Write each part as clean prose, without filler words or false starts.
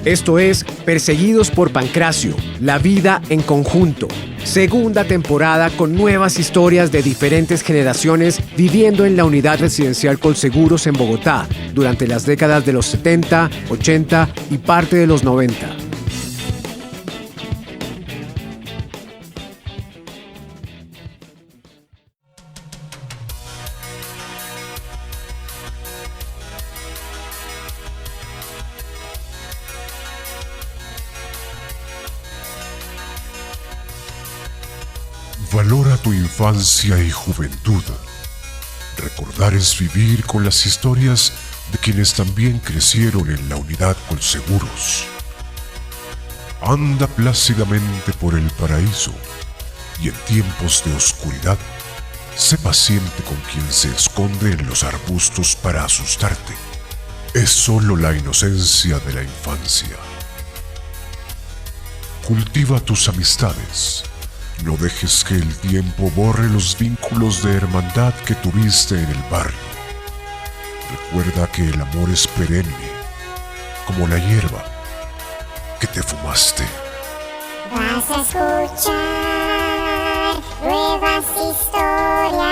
Esto es Perseguidos por Pancracio, la vida en conjunto. Segunda temporada con nuevas historias de diferentes generaciones viviendo en la unidad residencial Colseguros en Bogotá durante las décadas de los 70, 80 y parte de los 90. Valora tu infancia y juventud. Recordar es vivir con las historias de quienes también crecieron en la unidad Colseguros. Anda plácidamente por el paraíso y en tiempos de oscuridad, sé paciente con quien se esconde en los arbustos para asustarte. Es solo la inocencia de la infancia. Cultiva tus amistades. No dejes que el tiempo borre los vínculos de hermandad que tuviste en el barrio. Recuerda que el amor es perenne, como la hierba que te fumaste. Vas a escuchar nuevas historias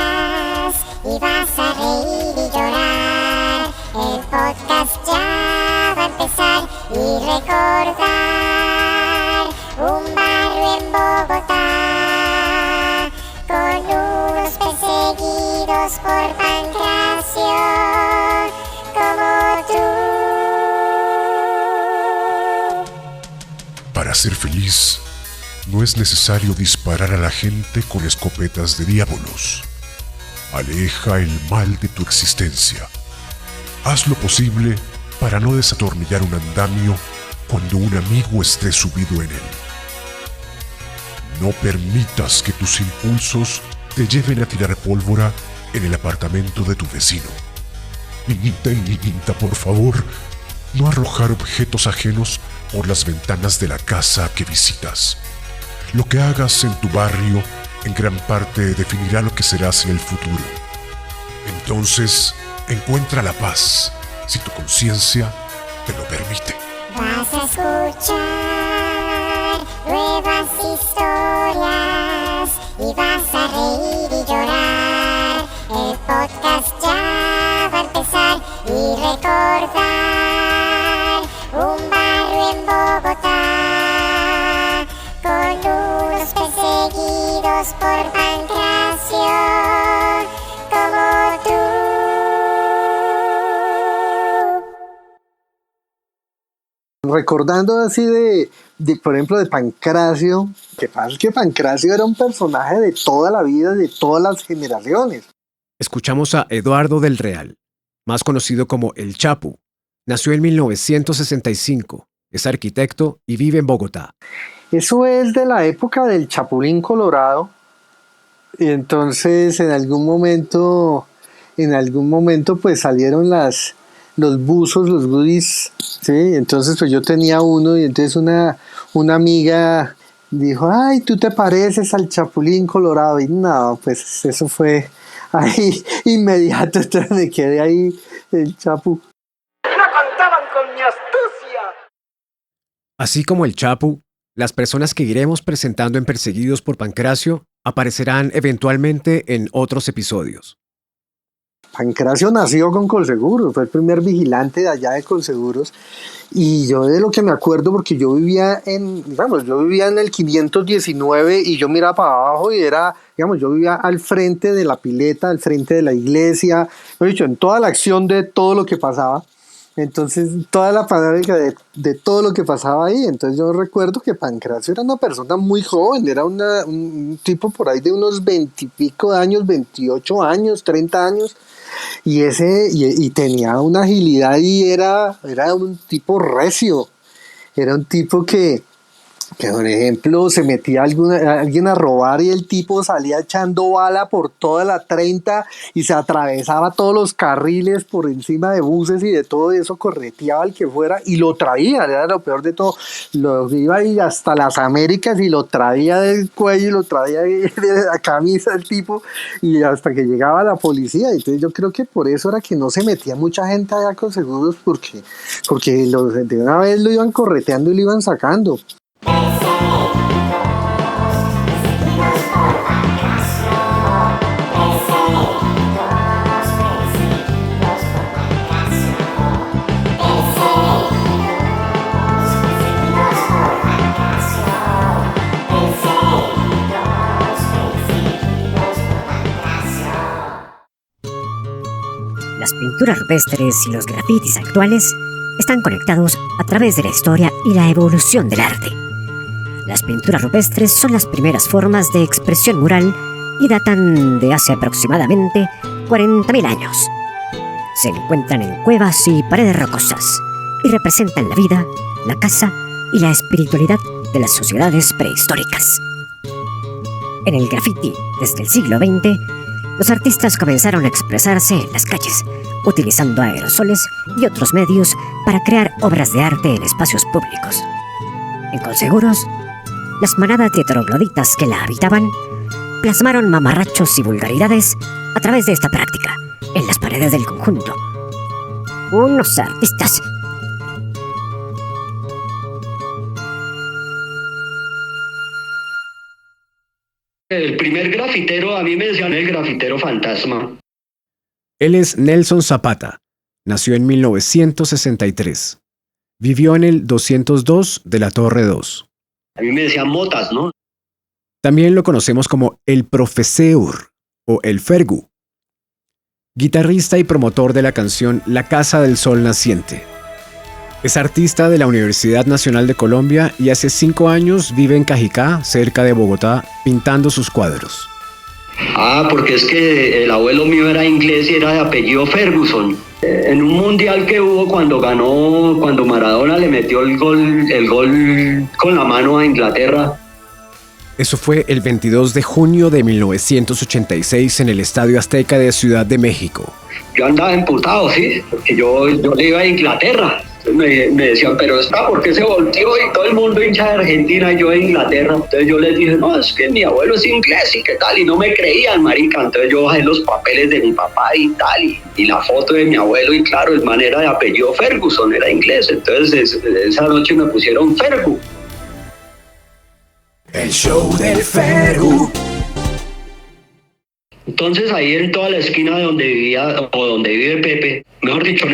y vas a reír y llorar. El podcast ya va a empezar y recordar un barrio en Bogotá con unos perseguidos por Pancracio como tú. Para ser feliz, no es necesario disparar a la gente con escopetas de diábolos. Aleja el mal de tu existencia. Haz lo posible para no desatornillar un andamio cuando un amigo esté subido en él. No permitas que tus impulsos te lleven a tirar pólvora en el apartamento de tu vecino. Niñita, por favor, no arrojar objetos ajenos por las ventanas de la casa que visitas. Lo que hagas en tu barrio en gran parte definirá lo que serás en el futuro. Entonces, encuentra la paz si tu conciencia te lo permite. Vas a escuchar nuevas historias y vas a reír y llorar. El podcast ya va a empezar y recordar un barrio en Bogotá con unos perseguidos por Pancracio como tú. Recordando así de por ejemplo, de Pancracio, que pasa es que Pancracio era un personaje de toda la vida, de todas las generaciones. Escuchamos a Eduardo del Real, más conocido como El Chapu. Nació en 1965, es arquitecto y vive en Bogotá. Eso es de la época del Chapulín Colorado. Y entonces en algún momento pues salieron los buzos, los goodies, ¿sí? Entonces pues yo tenía uno y entonces una amiga dijo, ay, tú te pareces al Chapulín Colorado. Y no, pues eso fue ahí inmediato, entonces me quedé ahí el Chapu. ¡No contaban con mi astucia! Así como el Chapu, las personas que iremos presentando en Perseguidos por Pancracio aparecerán eventualmente en otros episodios. Pancracio nació con Colseguros, fue el primer vigilante de allá de Colseguros, y yo de lo que me acuerdo, porque yo vivía en el 519 y yo miraba para abajo y yo vivía al frente de la pileta, al frente de la iglesia, en toda la acción de todo lo que pasaba. Entonces, toda la panorámica de todo lo que pasaba ahí. Entonces, yo recuerdo que Pancracio era una persona muy joven, era un tipo por ahí de unos 20 y pico de años, 28 años, 30 años, y tenía una agilidad y era un tipo recio, era un tipo que Que, por ejemplo, se metía alguien a robar y el tipo salía echando bala por toda la 30 y se atravesaba todos los carriles por encima de buses y de todo eso, correteaba al que fuera y lo traía, era lo peor de todo. Lo iba y hasta las Américas y lo traía del cuello y lo traía de la camisa el tipo y hasta que llegaba la policía. Entonces yo creo que por eso era que no se metía mucha gente allá con seguros porque de una vez lo iban correteando y lo iban sacando. Las pinturas rupestres y los grafitis actuales están conectados a través de la historia y la evolución del arte. Las pinturas rupestres son las primeras formas de expresión mural y datan de hace aproximadamente 40.000 años. Se encuentran en cuevas y paredes rocosas y representan la vida, la caza y la espiritualidad de las sociedades prehistóricas. En el graffiti, desde el siglo XX, los artistas comenzaron a expresarse en las calles, utilizando aerosoles y otros medios para crear obras de arte en espacios públicos. En Colseguros, las manadas de trogloditas que la habitaban plasmaron mamarrachos y vulgaridades a través de esta práctica en las paredes del conjunto. Unos artistas. El primer grafitero, a mí me decían el grafitero fantasma. Él es Nelson Zapata. Nació en 1963. Vivió en el 202 de la Torre 2. A mí me decían motas, ¿no? También lo conocemos como el Profeseur o el Fergu. Guitarrista y promotor de la canción La Casa del Sol Naciente. Es artista de la Universidad Nacional de Colombia y hace 5 años vive en Cajicá, cerca de Bogotá, pintando sus cuadros. Ah, porque es que el abuelo mío era inglés y era de apellido Ferguson. En un mundial que hubo cuando Maradona le metió el gol con la mano a Inglaterra. Eso fue el 22 de junio de 1986 en el Estadio Azteca de Ciudad de México. Yo andaba emputado, sí, porque yo le iba a Inglaterra. Me decían, pero ¿por qué se volteó? Y todo el mundo hincha de Argentina y yo de Inglaterra. Entonces yo les dije, no, es que mi abuelo es inglés y qué tal, y no me creían, marica. Entonces yo bajé los papeles de mi papá y tal, y la foto de mi abuelo, y claro, el man era de apellido Ferguson, era inglés. Entonces esa noche me pusieron Fergu. El show del Fergu. Entonces ahí en toda la esquina de donde vivía, o donde vive Pepe, mejor dicho,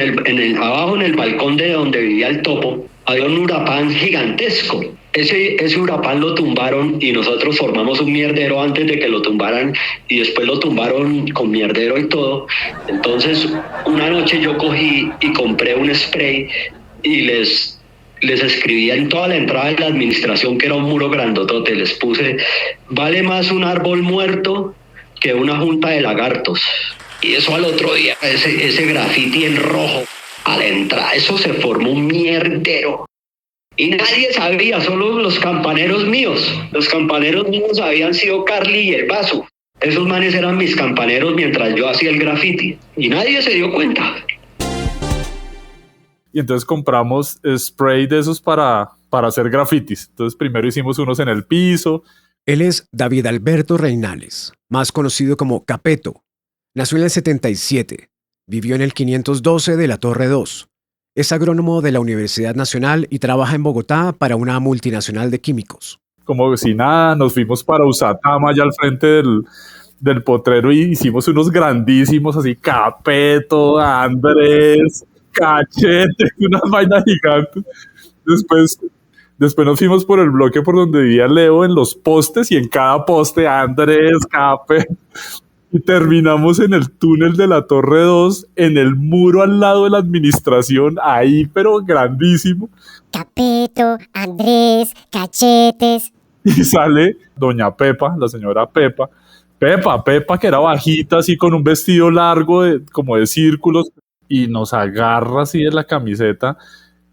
abajo en el balcón de donde vivía el Topo, había un huracán gigantesco. Ese huracán lo tumbaron y nosotros formamos un mierdero antes de que lo tumbaran, y después lo tumbaron con mierdero y todo. Entonces una noche yo cogí y compré un spray y les escribía en toda la entrada de la administración, que era un muro grandotote, les puse: vale más un árbol muerto que una junta de lagartos. Y eso al otro día, ese grafiti en rojo a la entrada, eso se formó un mierdero. Y nadie sabía, solo los campaneros míos. Los campaneros míos habían sido Carly y el Vaso. Esos manes eran mis campaneros mientras yo hacía el grafiti. Y nadie se dio cuenta. Y entonces compramos spray de esos para hacer grafitis. Entonces primero hicimos unos en el piso. Él es David Alberto Reinales, más conocido como Capeto. Nació en el 77. Vivió en el 512 de la Torre 2. Es agrónomo de la Universidad Nacional y trabaja en Bogotá para una multinacional de químicos. Como si nada, nos fuimos para Usatama, allá al frente del potrero, y hicimos unos grandísimos así: Capeto, Andrés, Cachete, unas vainas gigantes. Después nos fuimos por el bloque por donde vivía Leo, en los postes, y en cada poste Andrés, Cape. Y terminamos en el túnel de la Torre 2, en el muro al lado de la administración, ahí, pero grandísimo. Capeto, Andrés, Cachetes. Y sale doña Pepa, la señora Pepa, que era bajita, así con un vestido largo como de círculos, y nos agarra así de la camiseta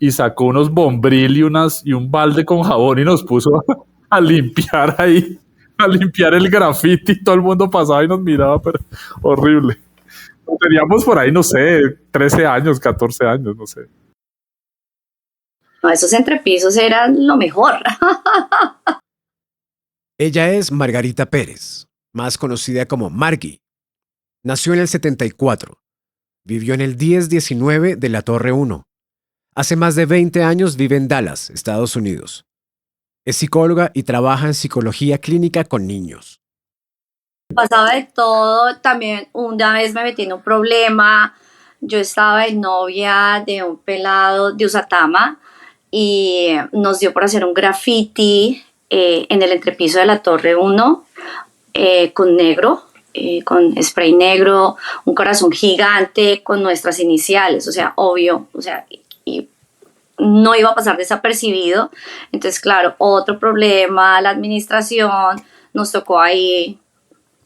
y sacó unos Bombril y un balde con jabón y nos puso a limpiar ahí, a limpiar el grafiti. Todo el mundo pasaba y nos miraba, pero horrible. Teníamos por ahí, no sé, 13 años, 14 años, no sé. No, esos entrepisos eran lo mejor. Ella es Margarita Pérez, más conocida como Margui. Nació en el 74. Vivió en el 1019 de la Torre 1. Hace más de 20 años vive en Dallas, Estados Unidos. Es psicóloga y trabaja en psicología clínica con niños. Pasaba de todo. También una vez me metí en un problema. Yo estaba de novia de un pelado de Usatama y nos dio por hacer un graffiti en el entrepiso de la Torre 1 con negro, con spray negro, un corazón gigante con nuestras iniciales, o sea, obvio, o sea, y no iba a pasar desapercibido. Entonces, claro, otro problema, la administración, nos tocó ahí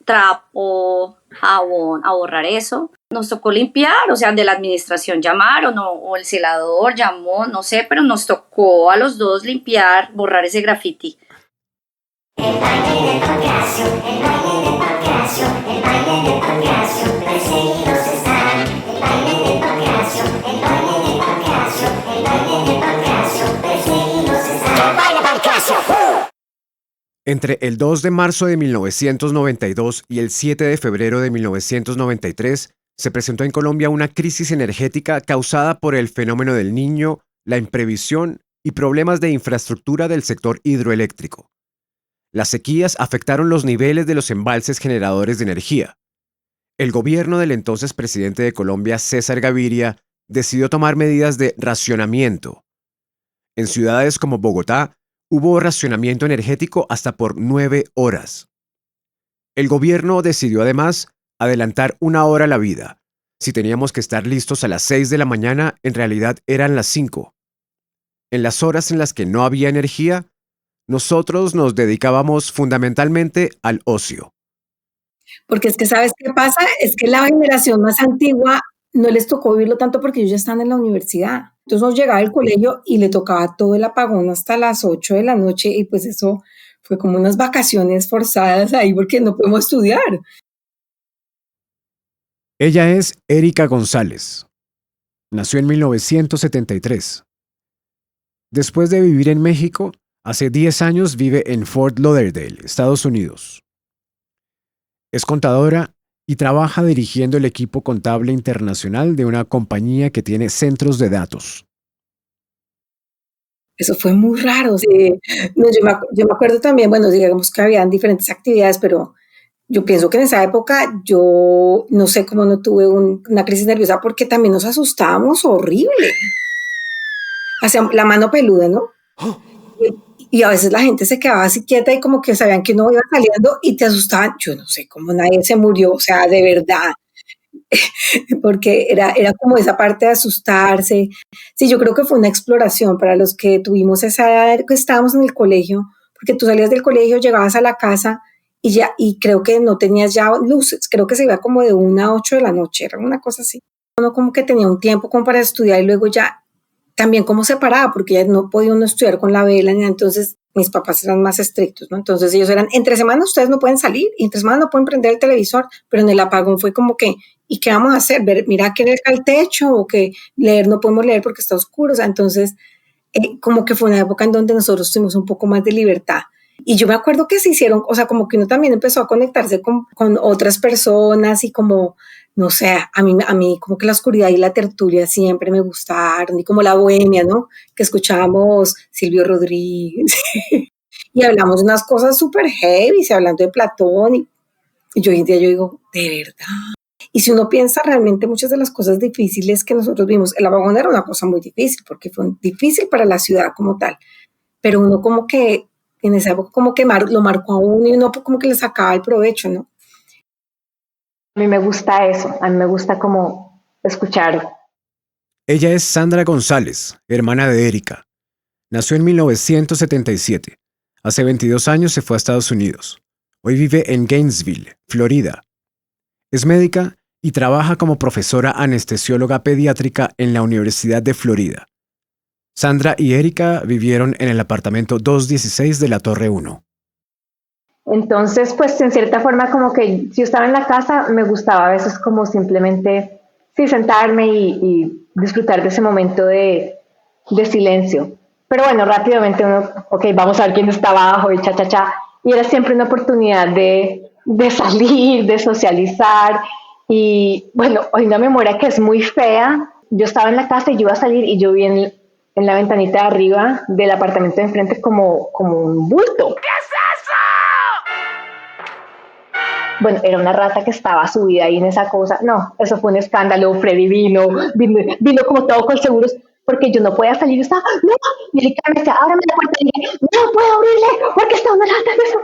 trapo, jabón, a borrar eso. Nos tocó limpiar, o sea, de la administración llamaron o el celador llamó, no sé, pero nos tocó a los dos limpiar, borrar ese graffiti. El baile del pancracio, el baile del pancracio, el baile del pancracio, perseguidos están. El baile del pancracio, el baile del pancracio, el baile del pancracio, perseguidos están. El baile pancracio. Entre el 2 de marzo de 1992 y el 7 de febrero de 1993, se presentó en Colombia una crisis energética causada por el fenómeno del Niño, la imprevisión y problemas de infraestructura del sector hidroeléctrico. Las sequías afectaron los niveles de los embalses generadores de energía. El gobierno del entonces presidente de Colombia, César Gaviria, decidió tomar medidas de racionamiento. En ciudades como Bogotá, hubo racionamiento energético hasta por 9 horas. El gobierno decidió además adelantar 1 hora la vida. Si teníamos que estar listos a las 6 de la mañana, en realidad eran las 5. En las horas en las que no había energía, nosotros nos dedicábamos fundamentalmente al ocio. Porque es que, ¿sabes qué pasa? Es que la generación más antigua no les tocó vivirlo tanto porque ellos ya están en la universidad. Entonces nos llegaba el colegio y le tocaba todo el apagón hasta las 8 de la noche y pues eso fue como unas vacaciones forzadas ahí porque no podemos estudiar. Ella es Erika González. Nació en 1973. Después de vivir en México, hace 10 años vive en Fort Lauderdale, Estados Unidos. Es contadora y trabaja dirigiendo el equipo contable internacional de una compañía que tiene centros de datos. Eso fue muy raro. Sí. No, yo me acuerdo también, bueno, digamos que habían diferentes actividades, pero yo pienso que en esa época yo no sé cómo no tuve una crisis nerviosa porque también nos asustábamos horrible. Hacíamos la mano peluda, ¿no? Y a veces la gente se quedaba así quieta y como que sabían que uno iba saliendo y te asustaban. Yo no sé cómo nadie se murió, o sea, de verdad. Porque era como esa parte de asustarse. Sí, yo creo que fue una exploración para los que tuvimos esa edad, que estábamos en el colegio, porque tú salías del colegio, llegabas a la casa y creo que no tenías ya luces, creo que se iba como de 1 a 8 de la noche, era una cosa así. Uno como que tenía un tiempo como para estudiar y luego ya también como separada, porque ya no podía uno estudiar con la vela, entonces mis papás eran más estrictos, ¿no? Entonces ellos eran, entre semana ustedes no pueden salir, y entre semana no pueden prender el televisor, pero en el apagón fue como que, ¿y qué vamos a hacer? Mira que leer al techo, o que leer no podemos leer porque está oscuro, o sea, entonces como que fue una época en donde nosotros tuvimos un poco más de libertad. Y yo me acuerdo que se hicieron, o sea, como que uno también empezó a conectarse con otras personas y como, no sé, a mí como que la oscuridad y la tertulia siempre me gustaron, y como la bohemia, ¿no? Que escuchábamos Silvio Rodríguez y hablamos de unas cosas súper heavy, hablando de Platón y yo hoy en día yo digo, de verdad. Y si uno piensa realmente muchas de las cosas difíciles que nosotros vimos, el apagón era una cosa muy difícil porque fue difícil para la ciudad como tal, pero uno como que en esa época como que lo marcó a uno y uno como que le sacaba el provecho, ¿no? A mí me gusta eso, a mí me gusta como escuchar. Ella es Sandra González, hermana de Erika. Nació en 1977. Hace 22 años se fue a Estados Unidos. Hoy vive en Gainesville, Florida. Es médica y trabaja como profesora anestesióloga pediátrica en la Universidad de Florida. Sandra y Erika vivieron en el apartamento 216 de la Torre 1. Entonces, pues en cierta forma como que si yo estaba en la casa, me gustaba a veces como simplemente sí sentarme y disfrutar de ese momento de silencio. Pero bueno, rápidamente uno, ok, vamos a ver quién está abajo y cha, cha, cha. Y era siempre una oportunidad de salir, de socializar. Y bueno, hoy una memoria que es muy fea. Yo estaba en la casa y yo iba a salir y yo vi en la ventanita de arriba del apartamento de enfrente como un bulto. ¿Qué es eso? Bueno, era una rata que estaba subida ahí en esa cosa. No, eso fue un escándalo. Freddy vino como todo con seguros, porque yo no podía salir. Yo estaba, no, y Erika me decía, ábrame la puerta. Y dije, no puedo abrirle, porque está una rata en eso.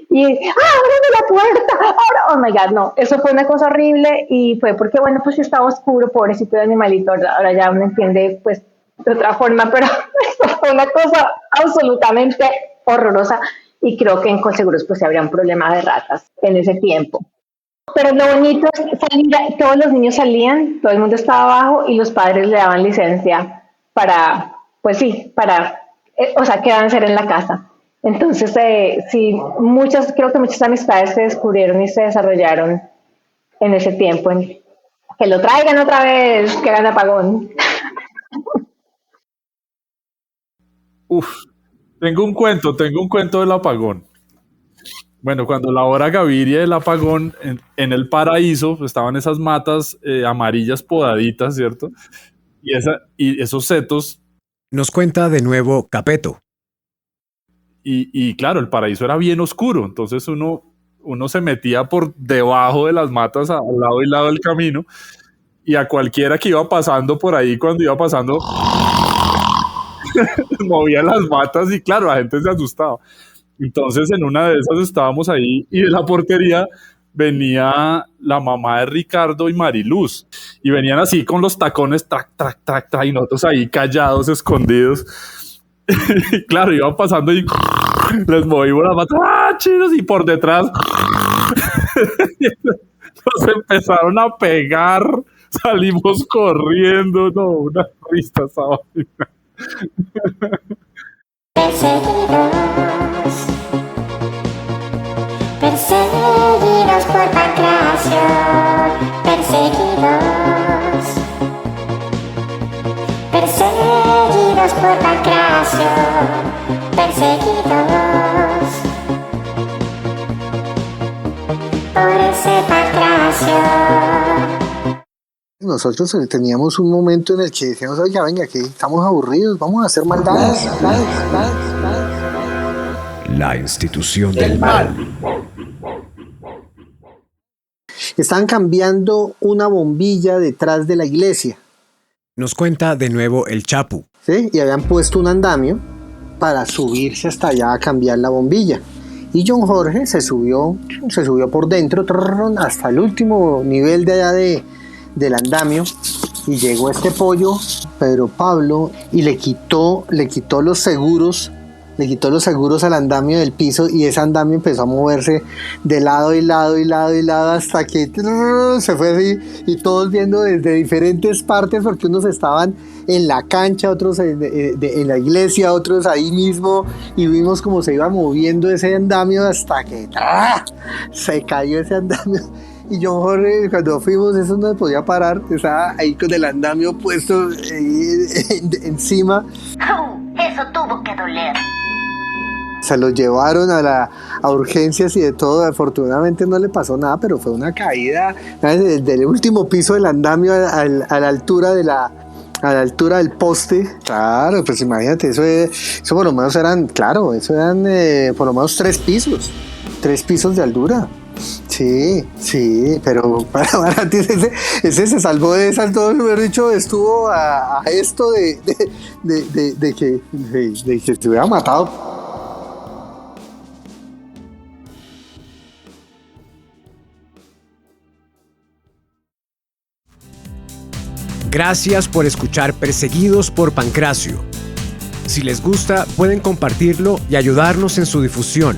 Y, ábrame la puerta, ahora, oh my God, no. Eso fue una cosa horrible y fue porque, bueno, pues estaba oscuro, pobrecito de animalito. Ahora ya uno entiende, pues, de otra forma, pero eso fue una cosa absolutamente horrorosa. Y creo que en Colseguros pues habría un problema de ratas en ese tiempo. Pero lo bonito es salir, todos los niños salían, todo el mundo estaba abajo y los padres le daban licencia para, pues sí, o sea, quedarse en la casa. Entonces, sí, creo que muchas amistades se descubrieron y se desarrollaron en ese tiempo. Que lo traigan otra vez, que hagan apagón. Tengo un cuento del apagón. Bueno, cuando la hora Gaviria del apagón, en el paraíso estaban esas matas amarillas podaditas, ¿cierto? Y esos setos. Nos cuenta de nuevo Capeto. Y claro, el paraíso era bien oscuro, entonces uno se metía por debajo de las matas al lado y lado del camino, y a cualquiera que iba pasando por ahí, cuando iba pasando, movía las matas y claro, la gente se asustaba. Entonces en una de esas estábamos ahí y de la portería venía la mamá de Ricardo y Mariluz y venían así con los tacones trac, trac, trac, trac, y nosotros ahí callados, escondidos. Y claro, iban pasando y les movimos las matas, chinos, y por detrás nos empezaron a pegar, salimos corriendo, no, una risa esa vaina. Perseguidos por Pancracio, perseguidos por Pancracio, perseguidos por ese Pancracio. Nosotros teníamos un momento en el que decíamos, oiga, venga, que estamos aburridos, vamos a hacer maldades. La institución del mal. Estaban cambiando una bombilla detrás de la iglesia. Nos cuenta de nuevo el Chapu. ¿Sí? Y habían puesto un andamio para subirse hasta allá a cambiar la bombilla. Y John Jorge se subió por dentro hasta el último nivel de allá del andamio, y llegó este pollo, Pedro Pablo, y le quitó los seguros al andamio del piso, y ese andamio empezó a moverse de lado y lado hasta que se fue así, y todos viendo desde diferentes partes, porque unos estaban en la cancha, otros en la iglesia, otros ahí mismo, y vimos cómo se iba moviendo ese andamio hasta que se cayó ese andamio. Y John Jorge, cuando fuimos, eso no podía parar, estaba ahí con el andamio puesto encima. Eso tuvo que doler. Se lo llevaron a urgencias y de todo. Afortunadamente no le pasó nada, pero fue una caída del último piso del andamio a la altura del poste. Claro, pues imagínate, eso por lo menos eran por lo menos 3 pisos de altura. Sí, pero para ti ese se salvó de esas dos, mejor dicho, estuvo a esto de que se hubiera matado. Gracias por escuchar Perseguidos por Pancracio. Si les gusta, pueden compartirlo y ayudarnos en su difusión.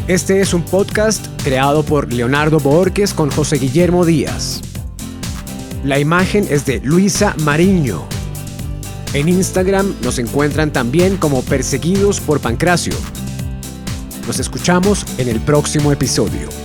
Este es un podcast creado por Leonardo Boorques con José Guillermo Díaz. La imagen es de Luisa Mariño. En Instagram nos encuentran también como Perseguidos por Pancracio. Nos escuchamos en el próximo episodio.